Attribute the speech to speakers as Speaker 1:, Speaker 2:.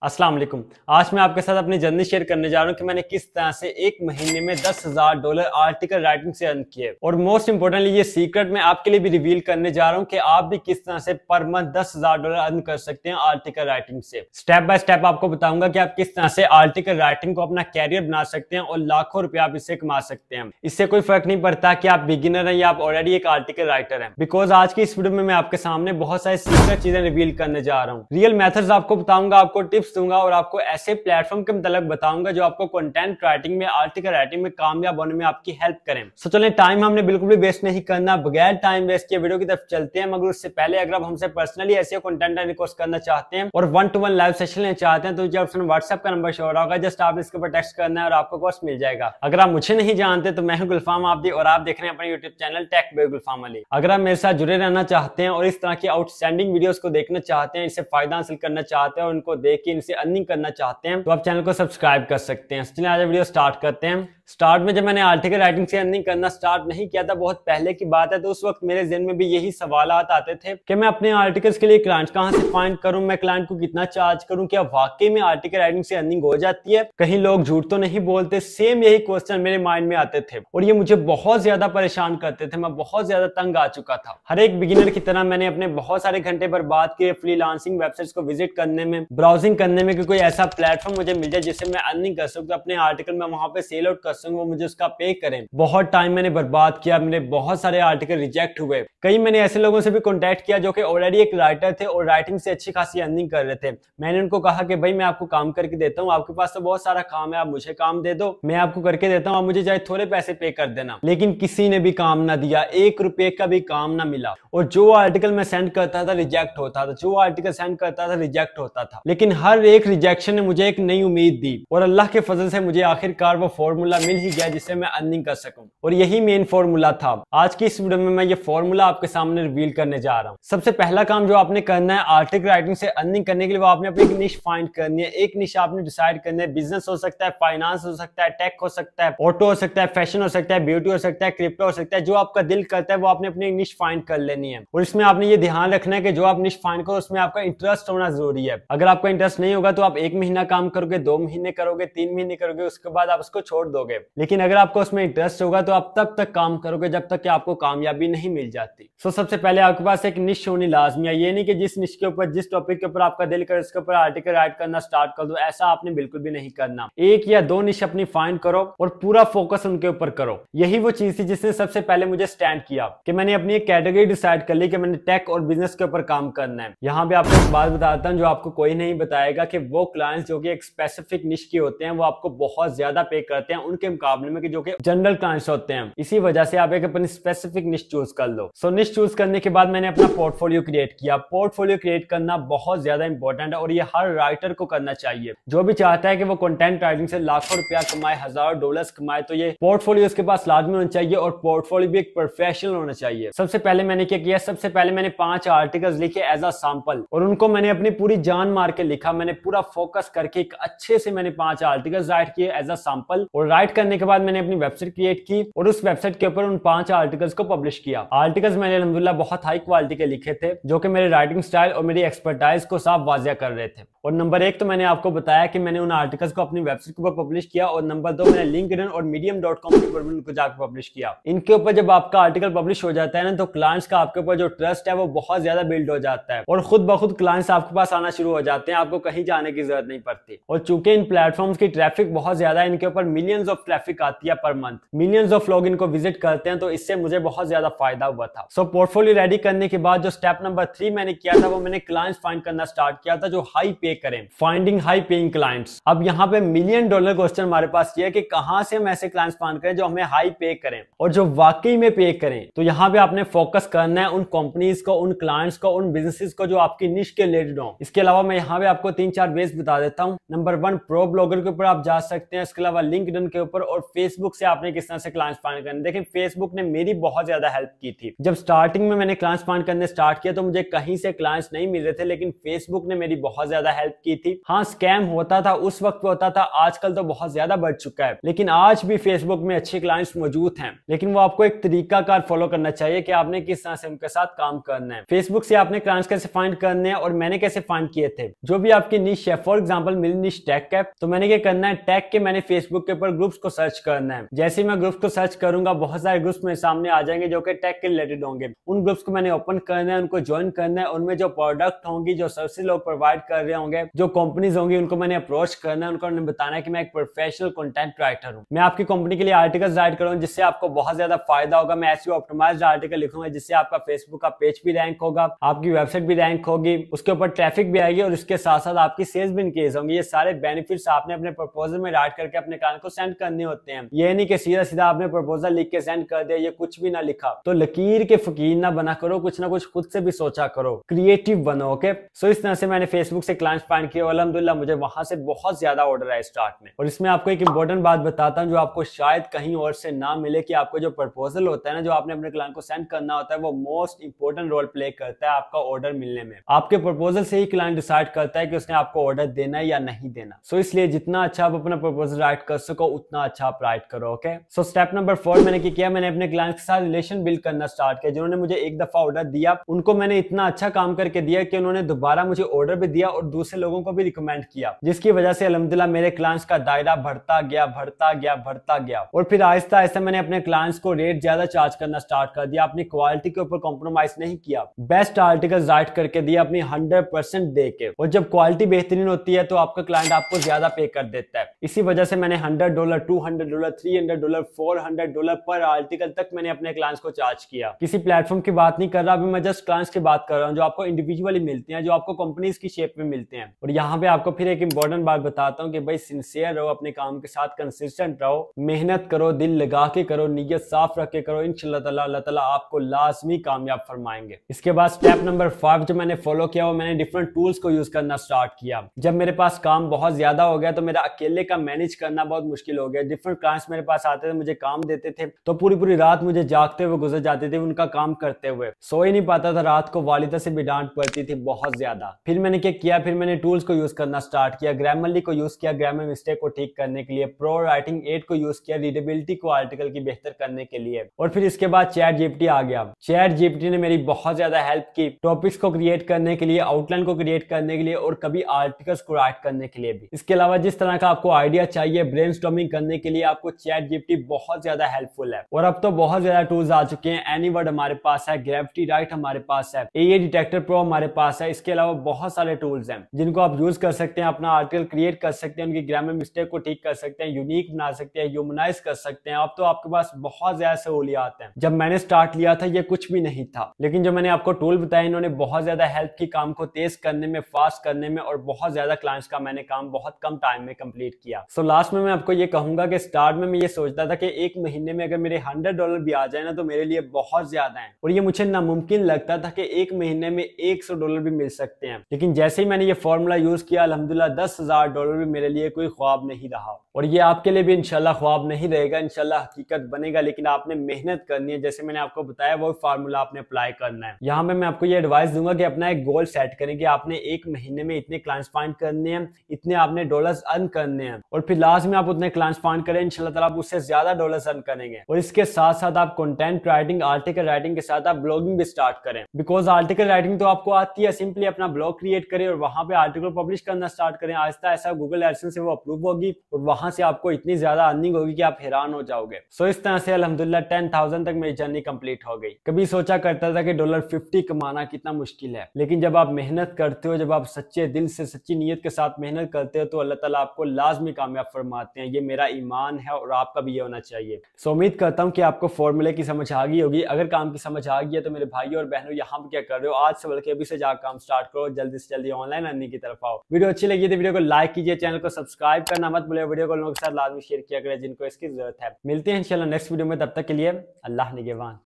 Speaker 1: अस्सलाम वालेकुम। आज मैं आपके साथ अपनी जर्नी शेयर करने जा रहा हूँ कि मैंने किस तरह से एक महीने में $10,000 आर्टिकल राइटिंग से अर्न किए। और मोस्ट इंपोर्टेंटली ये सीक्रेट मैं आपके लिए भी रिवील करने जा रहा हूँ कि आप भी किस तरह से पर मंथ $10,000 अर्न कर सकते हैं आर्टिकल राइटिंग से। स्टेप बाय स्टेप आपको बताऊंगा कि आप किस तरह से आर्टिकल राइटिंग को अपना कैरियर बना सकते हैं और लाखों रुपए आप इससे कमा सकते हैं। इससे कोई फर्क नहीं पड़ता कि आप बिगिनर हैं या आप ऑलरेडी एक आर्टिकल राइटर हैं, बिकॉज आज की इस वीडियो में मैं आपके सामने बहुत सारी सीक्रेट चीजें रिवील करने जा रहा हूँ। रियल मेथड्स आपको बताऊंगा, आपको टिप्स दूंगा और आपको ऐसे प्लेटफॉर्म के मतलब बताऊंगा जो आपको कंटेंट राइटिंग में, आर्टिकल राइटिंग में कामयाब होने में आपकी हेल्प करें। सो चलें, टाइम हमने बिल्कुल भी वेस्ट नहीं करना, बगैर टाइम वेस्ट किए वीडियो की तरफ चलते हैं। मगर उससे पहले अगर आप हमसे पर्सनली ऐसे कंटेंट रिक्वेस्ट करना चाहते हैं और 1-to-1 लाइव सेशन लेना चाहते हैं तो जो ऑप्शन व्हाट्सएप का नंबर शो हो रहा होगा, जस्ट आप इसके ऊपर टेक्स्ट करना है और आपको कोर्स मिल जाएगा। अगर आप मुझे नहीं जानते तो मैं हूं गुलफाम आबदी और आप देख रहे हैं अपने यूट्यूब चैनल टेक बाय गुलफाम अली। अगर आप मेरे साथ जुड़े रहना चाहते हैं और इस तरह की आउटस्टैंडिंग वीडियोस को देखना चाहते हैं, इससे फायदा हासिल करना चाहते हैं और उनको देख के इनसे अर्निंग करना चाहते हैं तो आप चैनल को सब्सक्राइब कर सकते हैं। चलिए आज वीडियो स्टार्ट करते हैं। स्टार्ट में जब मैंने आर्टिकल राइटिंग से अर्निंग करना स्टार्ट नहीं किया था, बहुत पहले की बात है, तो उस वक्त मेरे ज़हन में भी यही सवालात आते थे कि मैं अपने आर्टिकल्स के लिए क्लाइंट कहां से फाइंड करूं, मैं क्लाइंट को कितना चार्ज करूं, क्या वाकई में आर्टिकल राइटिंग से अर्निंग हो जाती है, कहीं लोग झूठ तो नहीं बोलते। सेम यही क्वेश्चन मेरे माइंड में आते थे और ये मुझे बहुत ज्यादा परेशान करते थे। मैं बहुत ज्यादा तंग आ चुका था। हर एक बिगिनर की तरह मैंने अपने बहुत सारे घंटे बर्बाद किए फ्रीलांसिंग वेबसाइट्स को विजिट करने में, ब्राउजिंग करने में कि कोई ऐसा प्लेटफॉर्म मुझे मिल जाए जिससे मैं अर्निंग कर सकूं, अपने आर्टिकल में वहां पे सेल आउट कर सकूं, वो मुझे उसका पे करें। बहुत टाइम मैंने बर्बाद किया, मेरे बहुत सारे आर्टिकल रिजेक्ट हुए। कई मैंने ऐसे लोगों से भी कांटेक्ट किया जो कि ऑलरेडी एक राइटर थे और राइटिंग से अच्छी खासी अर्निंग कर रहे थे। मैंने उनको कहा कि भाई मैं आपको काम करके देता हूँ, आपके पास तो बहुत सारा काम है, आप मुझे काम दे दो, मैं आपको करके देता हूँ, आप मुझे चाहे थोड़े पैसे पे कर देना। लेकिन किसी ने भी काम ना दिया, ₹1 का भी काम ना मिला। और जो आर्टिकल मैं सेंड करता था रिजेक्ट होता था, जो आर्टिकल सेंड करता था रिजेक्ट होता था। लेकिन हर एक रिजेक्शन ने मुझे एक नई उम्मीद दी और अल्लाह के फजल से मुझे आखिरकार वो फॉर्मूला मिल ही गया जिससे मैं अर्निंग कर सकूं। और यही मेन फॉर्मूला था। आज की इस वीडियो में मैं ये फॉर्मूला आपके सामने रिवील करने जा रहा हूं। सबसे पहला काम जो आपने करना है आर्टिकल राइटिंग से अर्निंग करने के लिए, वो आपने अपनी एक निश फाइंड करनी है। एक निश आपने डिसाइड करनी है। बिजनेस हो सकता है, फाइनेंस हो सकता है, टेक हो सकता है, ऑटो हो सकता है, फैशन हो सकता है, ब्यूटी हो सकता है, क्रिप्टो हो सकता है। जो आपका दिल करता है वो आपने अपनी निश फाइंड कर लेनी है। और इसमें आपने ये ध्यान रखना है कि जो आप निश फाइंड करो उसमें आपका इंटरेस्ट होना जरूरी है। अगर आपका इंटरेस्ट नहीं होगा तो आप 1 महीना काम करोगे, 2 महीने करोगे, 3 महीने करोगे, उसके बाद आप उसको छोड़ दोगे। लेकिन अगर आपको उसमें इंटरेस्ट होगा तो आप तब तक काम करोगे जब तक कि आपको कामयाबी नहीं मिल जाती। सो सबसे पहले आपके पास एक निश होनी लाजमी है। ये नहीं कि जिस निश के ऊपर, जिस टॉपिक के ऊपर आपका दिल करे उसके ऊपर आर्टिकल राइट करना स्टार्ट कर दो। ऐसा आपने बिल्कुल भी नहीं करना। 1 या 2 निश अपनी फाइंड करो और पूरा फोकस उनके ऊपर करो। यही वो चीज थी जिसने सबसे पहले मुझे स्टैंड किया कि मैंने अपनी एक कैटेगरी डिसाइड कर ली कि मैंने टेक और बिजनेस के ऊपर काम करना है। यहाँ पे आपको एक बात बताता हूँ जो आपको कोई नहीं बताएगा कि वो क्लाइंट्स जो कि एक स्पेसिफिक निश के होते हैं वो आपको बहुत ज्यादा पे करते हैं उनके मुकाबले में कि जो कि जनरल क्लाइंट्स होते हैं। इसी वजह से आप एक अपनी स्पेसिफिक निश चूज कर लो। सो निश चूज करने के बाद मैंने अपना पोर्टफोलियो क्रिएट किया। पोर्टफोलियो क्रिएट करना बहुत ज्यादा इंपॉर्टेंट है और ये हर राइटर को करना चाहिए। जो भी चाहता है कि वो कंटेंट राइटिंग से लाखों रुपया कमाए, $1000 कमाए, तो ये पोर्टफोलियो उसके पास लाजमी होना चाहिए और पोर्टफोलियो भी एक प्रोफेशनल होना चाहिए। सबसे पहले मैंने क्या किया, सबसे पहले मैंने 5 आर्टिकल्स लिखे एज अ सैंपल और उनको मैंने अपनी पूरी जान मार के लिखा। मैंने पूरा फोकस करके एक अच्छे से मैंने 5 आर्टिकल्स राइट किए एज अ सैंपल। और राइट करने के बाद मैंने अपनी वेबसाइट क्रिएट की और उस वेबसाइट के ऊपर उन 5 आर्टिकल्स को पब्लिश किया। आर्टिकल्स मैंने अल्हम्दुलिल्लाह बहुत हाई क्वालिटी के लिखे थे जो कि मेरे राइटिंग स्टाइल और मेरी एक्सपर्टाइज को साफ वाजिया कर रहे थे। और नंबर 1 तो मैंने आपको बताया कि मैंने उन आर्टिकल्स को अपनी वेबसाइट के ऊपर पब्लिश किया और नंबर 2 मैंने लिंक्डइन और medium.com के ऊपर उनको जाकर पब्लिश किया। इनके ऊपर जब आपका आर्टिकल पब्लिश हो जाता है ना तो क्लाइंट्स का आपके ऊपर जो ट्रस्ट है वो बहुत ज्यादा बिल्ड हो जाता है और खुद ब खुद क्लाइंट्स आपके पास आना शुरू हो जाते हैं। आपको कहीं जाने की जरूरत नहीं पड़ती। और चूंकि इन प्लेटफॉर्म्स की ट्रैफिक बहुत ज्यादा है, इनके ऊपर मिलियंस ऑफ ट्रैफिक आती है पर मंथ, मिलियंस ऑफ लोग इनको विजिट करते हैं, तो इससे मुझे बहुत ज्यादा फायदा हुआ था। सो पोर्टफोलियो रेडी करने के बाद जो स्टेप नंबर 3 मैंने किया था वो मैंने क्लाइंट्स फाइंड करना स्टार्ट किया था जो हाई पे करें, फाइंडिंग हाई पेइंग क्लाइंट्स। अब यहाँ पे $1 मिलियन क्वेश्चन हमारे पास ये है कि कहां से हम ऐसे क्लाइंट्स फाइंड करें जो हमें हाई पे करें और जो वाकई में पे करें। तो यहाँ पे आपने फोकस करना है उन कंपनीज को, उन क्लाइंट्स को, उन बिजनेसेस को जो आपकी निश के रिलेटेड हो। इसके अलावा मैं यहाँ पे आपको 3-4 वेज बता देता हूँ। नंबर 1, प्रो ब्लॉगर के ऊपर आप जा सकते हैं। इसके अलावा लिंक्डइन के ऊपर और फेसबुक से आपने किस तरह से क्लाइंट्स फाइंड करने। देखिए फेसबुक ने मेरी बहुत ज्यादा हेल्प की थी। जब स्टार्टिंग में मैंने क्लाइंट्स फाइंड करने स्टार्ट किया तो मुझे कहीं से क्लाइंट्स नहीं मिल रहे थे, लेकिन फेसबुक ने मेरी बहुत ज्यादा हेल्प हेल्प की थी। हाँ, स्कैम होता था उस वक्त होता था, आजकल तो बहुत ज्यादा बढ़ चुका है, लेकिन आज भी फेसबुक में अच्छे क्लाइंट्स मौजूद हैं। लेकिन वो आपको एक तरीकाकार फॉलो करना चाहिए कि आपने किस तरह से उनके साथ काम करना है। फेसबुक से आपने क्लाइंट्स कैसे फाइंड करने हैं और मैंने कैसे फाइंड किए थे, जो भी आपकी निश है। फॉर एग्जांपल मेरी निश टेक है, तो मैंने क्या करना है, टेक के मैंने फेसबुक के ऊपर ग्रुप्स को सर्च करना है। जैसे ही मैं ग्रुप्स को सर्च करूंगा बहुत सारे ग्रुप्स मेरे सामने आ जाएंगे जो कि टेक के रिलेटेड होंगे। उन ग्रुप्स को मैंने ओपन करना है, उनको ज्वाइन करना है। उनमें जो प्रोडक्ट होंगी, जो सर्विस लोग प्रोवाइड कर रहे होंगे, जो कंपनीज होंगी, उनको मैंने अप्रोच करना है। उनको बताना है कि मैं एक प्रोफेशनल कंटेंट राइटर हूं, मैं आपकी कंपनी के लिए आर्टिकल्स राइट करूंगा जिससे आपको बहुत ज्यादा फायदा होगा। मैं एसईओ ऑप्टिमाइज्ड आर्टिकल लिखूंगा जिससे आपका फेसबुक का पेज भी रैंक होगा, आपकी वेबसाइट भी रैंक होगी, उसके ऊपर ट्रैफिक भी आएगी और उसके साथ साथ आपकी सेल्स भी इंक्रीज होंगी। ये सारे बेनिफिट्स आपने अपने प्रपोजल में राइट करके अपने क्लाइंट को सेंड करने होते हैं। ये नहीं कि सीधा सीधा आपने प्रपोजल लिख के सेंड कर दिया, ये कुछ भी ना लिखा। तो लकीर के फकीर ना बना करो, कुछ ना कुछ खुद से भी सोचा करो, क्रिएटिव बनो। ओके, सो इस तरह से मैंने फेसबुक से क्लाइंट्स फाइंड किए। अल्हम्दुलिल्लाह मुझे वहां से बहुत ज्यादा ऑर्डर आए स्टार्ट में। और इसमें आपको एक इंपॉर्टेंट बात बताता हूं जो आपको शायद कहीं और से ना मिले, कि आपको जो प्रपोजल होता है ना, जो आपने अपने क्लाइंट को सेंड करना होता है, वो मोस्ट इंपोर्टेंट रोल प्ले करता है आपका ऑर्डर मिलने में। आपके प्रपोजल से ही क्लाइंट डिसाइड करता है कि उसने आपको ऑर्डर देना है या नहीं देना। सो इसलिए जितना अच्छा आप अपना प्रपोजल राइट कर सको उतना अच्छा आप राइट करो। ओके, सो स्टेप नंबर 4 मैंने क्या किया, मैंने अपने क्लाइंट के साथ रिलेशन बिल्ड करना स्टार्ट किया। जिन्होंने मुझे एक दफा ऑर्डर दिया उनको मैंने इतना अच्छा काम करके दिया कि उन्होंने दोबारा मुझे ऑर्डर भी दिया और दूसरे लोगों को भी रिकमेंड किया, जिसकी वजह से अल्हम्दुलिल्लाह मेरे क्लाइंट्स का दायरा बढ़ता गया बढ़ता गया बढ़ता गया। और फिर आहिस्ता आहिस्ता मैंने अपने क्लाइंट्स को रेट ज्यादा चार्ज करना स्टार्ट कर दिया। अपनी क्वालिटी के ऊपर कॉम्प्रोमाइज नहीं किया, बेस्ट आर्टिकल राइट करके दिया अपनी 100% दे के। और जब क्वालिटी बेहतरीन होती है तो आपका क्लाइंट आपको ज्यादा पे कर देता है। इसी वजह से मैंने $100, $200, $300, $400 पर आर्टिकल तक मैंने अपने क्लाइंट्स को चार्ज किया। किसी प्लेटफॉर्म की बात नहीं कर रहा, अभी मैं जस्ट क्लाइंट्स की बात कर रहा हूँ जो आपको इंडिविजुअली मिलते हैं, जो आपको कंपनीज की शेप में मिलते हैं। और यहाँ पे आपको फिर एक इंपॉर्टेंट बात बताता हूँ कि भाई सिंसियर रहो, अपने काम के साथ कंसिस्टेंट रहो, मेहनत करो, दिल लगा के करो, नीयत साफ रख के करो। इंशाल्लाह ताला अल्लाह ताला आपको लाजमी कामयाब फरमाएंगे। इसके बाद स्टेप नंबर 5 जो मैंने फॉलो किया वो मैंने डिफरेंट टूल्स को यूज करना स्टार्ट किया। जब मेरे पास काम बहुत ज्यादा हो गया तो मेरा अकेले का मैनेज करना बहुत मुश्किल हो गया। डिफरेंट क्लाइंट्स मेरे पास आते थे, मुझे काम देते थे, तो पूरी पूरी रात मुझे जागते हुए गुजर जाते थे उनका काम करते हुए। सो ही नहीं पाता था, रात को वालिदा से भी डांट पड़ती थी बहुत ज्यादा। फिर मैंने क्या किया, फिर मैंने टूल्स को यूज करना स्टार्ट किया। ग्रामरली को यूज किया ग्रामर मिस्टेक को ठीक करने के लिए। प्रो राइटिंग 8 को यूज किया रीडेबिलिटी को आर्टिकल की बेहतर करने के लिए। और फिर इसके बाद चैट जीपीटी आ गया। चैट जीपीटी ने मेरी बहुत ज्यादा हेल्प की टॉपिक्स को क्रिएट करने के लिए, आउटलाइन को क्रिएट करने के लिए और कभी आर्टिकल्स को राइट करने के लिए भी। इसके अलावा जिस तरह का आपको आइडिया चाहिए ब्रेनस्टॉर्मिंग करने के लिए, आपको चैट जीपीटी बहुत ज्यादा हेल्पफुल है। और अब तो बहुत ज्यादा टूल्स आ चुके हैं। एनीवर्ड हमारे पास है, ग्रेविटी राइट हमारे पास है, एआई डिटेक्टर प्रो हमारे पास है। इसके अलावा बहुत सारे टूल्स हैं जिनको आप यूज कर सकते हैं, अपना आर्टिकल क्रिएट कर सकते हैं, उनकी ग्रामर मिस्टेक को ठीक कर सकते हैं, यूनिक बना सकते हैं, ह्यूमनाइज कर सकते हैं। अब तो आपके पास बहुत ज्यादा सहूलियात हैं। जब मैंने स्टार्ट लिया था ये कुछ भी नहीं था, लेकिन जो मैंने आपको टूल बताया इन्होंने बहुत ज्यादा हेल्प की काम को तेज करने में, फास्ट करने में, और बहुत ज्यादा क्लाइंट्स का मैंने काम बहुत कम टाइम में कंप्लीट किया। सो लास्ट में मैं आपको ये कहूंगा कि स्टार्ट में मैं ये सोचता था कि एक महीने में अगर मेरे $100 भी आ जाए ना तो मेरे लिए बहुत ज्यादा है, और ये मुझे नामुमकिन लगता था कि एक महीने में $100 भी मिल सकते हैं। लेकिन जैसे ही मैंने ये फॉर्मूला यूज किया अल्हम्दुलिल्लाह $10,000 भी मेरे लिए कोई ख्वाब नहीं रहा, और ये आपके लिए भी इंशाल्लाह ख्वाब नहीं रहेगा, इंशाल्लाह हकीकत बनेगा। लेकिन आपने मेहनत करनी है, जैसे मैंने आपको बताया वो फार्मूला आपने अप्लाई करना है। यहाँ पे मैं आपको ये एडवाइस दूंगा कि अपना एक गोल सेट करें कि आपने एक महीने में इतने क्लाइंट्स फाइंड करने हैं, इतने आपने डॉलर्स अर्न करने हैं, और फिर लास्ट में आप उतने क्लाइंट्स फाइंड करें, इंशाल्लाह ताला आप उससे ज्यादा डॉलर्स अर्न करेंगे। और इसके साथ साथ आप कंटेंट राइटिंग, आर्टिकल राइटिंग के साथ आप ब्लॉगिंग भी स्टार्ट करें, बिकॉज आर्टिकल राइटिंग तो आपको आती है। सिंपली अपना ब्लॉग क्रिएट करें और वहां पे आर्टिकल पब्लिश करना स्टार्ट करें। आहिस्ता आहिस्ता गूगल एडसेंस से वो अप्रूव होगी और वहां से आपको इतनी ज्यादा अर्निंग होगी कि आप हैरान हो जाओगे। सो इस तरह से अल्हम्दुलिल्लाह 10,000 तक मेरी जर्नी कंप्लीट हो गई। कभी सोचा करता था कि $50 कमाना कितना मुश्किल है, लेकिन जब आप मेहनत करते हो, जब आप सच्चे दिल से, सच्ची नीयत के साथ मेहनत करते हो तो अल्लाह ताला आपको लाजमी कामयाब फरमाते हैं। ये मेरा ईमान है और आपका भी ये होना चाहिए। सो उम्मीद करता हूँ कि आपको फॉर्मूले की समझ आ गई होगी। अगर काम की समझ आ गई है तो मेरे भाई और बहनों यहाँ पे क्या कर रहे हो, आज से बल्कि अभी से जाकर काम स्टार्ट करो, जल्दी से जल्दी ऑनलाइन अर्निंग की तरफ आओ। वीडियो अच्छी लगी तो वीडियो को लाइक कीजिए, चैनल को सब्सक्राइब करना मत भूलिए, वीडियो को लोगों के साथ लाजमी शेयर किया करें जिनको इसकी जरूरत है। मिलते हैं इंशाल्लाह नेक्स्ट वीडियो में, तब तक के लिए अल्लाह निगहबान।